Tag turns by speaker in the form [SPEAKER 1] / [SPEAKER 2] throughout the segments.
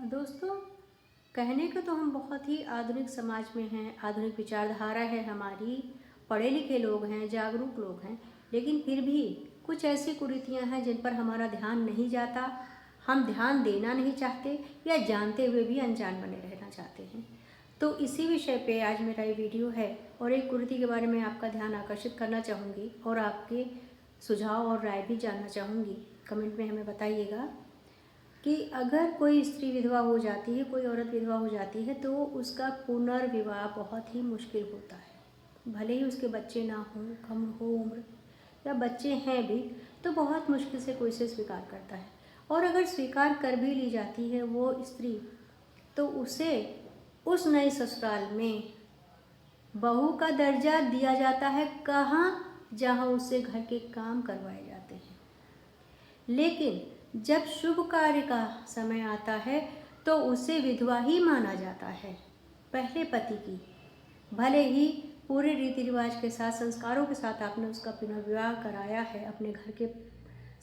[SPEAKER 1] दोस्तों, कहने को तो हम बहुत ही आधुनिक समाज में हैं, आधुनिक विचारधारा है हमारी, पढ़े लिखे लोग हैं, जागरूक लोग हैं, लेकिन फिर भी कुछ ऐसी कुरीतियां हैं जिन पर हमारा ध्यान नहीं जाता। हम ध्यान देना नहीं चाहते या जानते हुए भी अनजान बने रहना चाहते हैं। तो इसी विषय पे आज मेरा ये वीडियो है और एक कुरीति के बारे में आपका ध्यान आकर्षित करना चाहूँगी और आपके सुझाव और राय भी जानना चाहूँगी। कमेंट में हमें बताइएगा कि अगर कोई स्त्री विधवा हो जाती है, कोई औरत विधवा हो जाती है, तो उसका पुनर्विवाह बहुत ही मुश्किल होता है। भले ही उसके बच्चे ना हों, कम हो उम्र या बच्चे हैं भी, तो बहुत मुश्किल से कोई इसे स्वीकार करता है। और अगर स्वीकार कर भी ली जाती है वो स्त्री, तो उसे उस नए ससुराल में बहू का दर्जा दिया जाता है। कहाँ? जहाँ उससे घर के काम करवाए जाते हैं। लेकिन जब शुभ कार्य का समय आता है तो उसे विधवा ही माना जाता है, पहले पति की। भले ही पूरे रीति रिवाज के साथ, संस्कारों के साथ आपने उसका पुनर्विवाह कराया है अपने घर के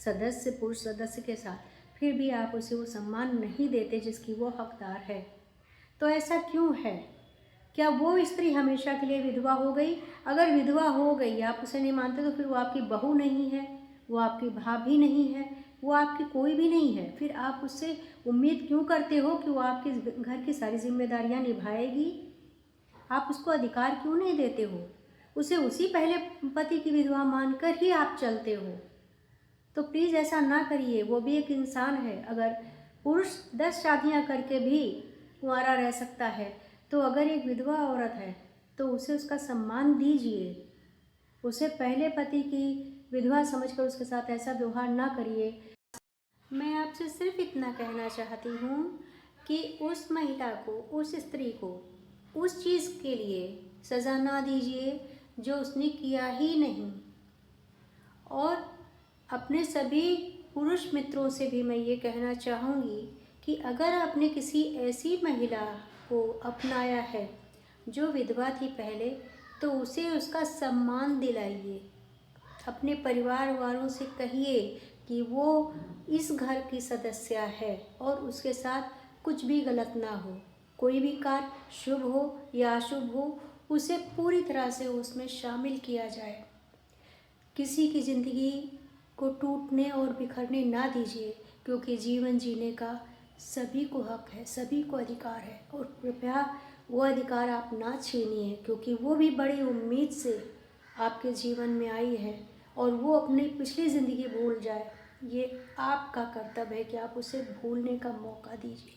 [SPEAKER 1] सदस्य, पुरुष सदस्य के साथ, फिर भी आप उसे वो सम्मान नहीं देते जिसकी वो हकदार है। तो ऐसा क्यों है? क्या वो स्त्री हमेशा के लिए विधवा हो गई? अगर विधवा हो गई, आप उसे नहीं मानते, तो फिर वो आपकी बहू नहीं है, वो आपकी भाभी नहीं है, वो आपकी कोई भी नहीं है। फिर आप उससे उम्मीद क्यों करते हो कि वो आपके घर की सारी जिम्मेदारियां निभाएगी? आप उसको अधिकार क्यों नहीं देते हो? उसे उसी पहले पति की विधवा मानकर ही आप चलते हो। तो प्लीज़ ऐसा ना करिए। वो भी एक इंसान है। अगर पुरुष 10 शादियां करके भी कुंवारा रह सकता है, तो अगर एक विधवा औरत है तो उसे उसका सम्मान दीजिए। उसे पहले पति की विधवा समझकर उसके साथ ऐसा व्यवहार ना करिए। मैं आपसे सिर्फ इतना कहना चाहती हूँ कि उस महिला को, उस स्त्री को उस चीज़ के लिए सज़ा ना दीजिए जो उसने किया ही नहीं। और अपने सभी पुरुष मित्रों से भी मैं ये कहना चाहूँगी कि अगर आपने किसी ऐसी महिला को अपनाया है जो विधवा थी पहले, तो उसे उसका सम्मान दिलाइए। अपने परिवार वालों से कहिए कि वो इस घर की सदस्य है और उसके साथ कुछ भी गलत ना हो। कोई भी कार्य शुभ हो या अशुभ हो, उसे पूरी तरह से उसमें शामिल किया जाए। किसी की ज़िंदगी को टूटने और बिखरने ना दीजिए, क्योंकि जीवन जीने का सभी को हक है, सभी को अधिकार है। और कृपया वो अधिकार आप ना छीनिए, क्योंकि वो भी बड़ी उम्मीद से आपके जीवन में आई है और वो अपनी पिछली ज़िंदगी भूल जाए। ये आपका कर्तव्य है कि आप उसे भूलने का मौका दीजिए।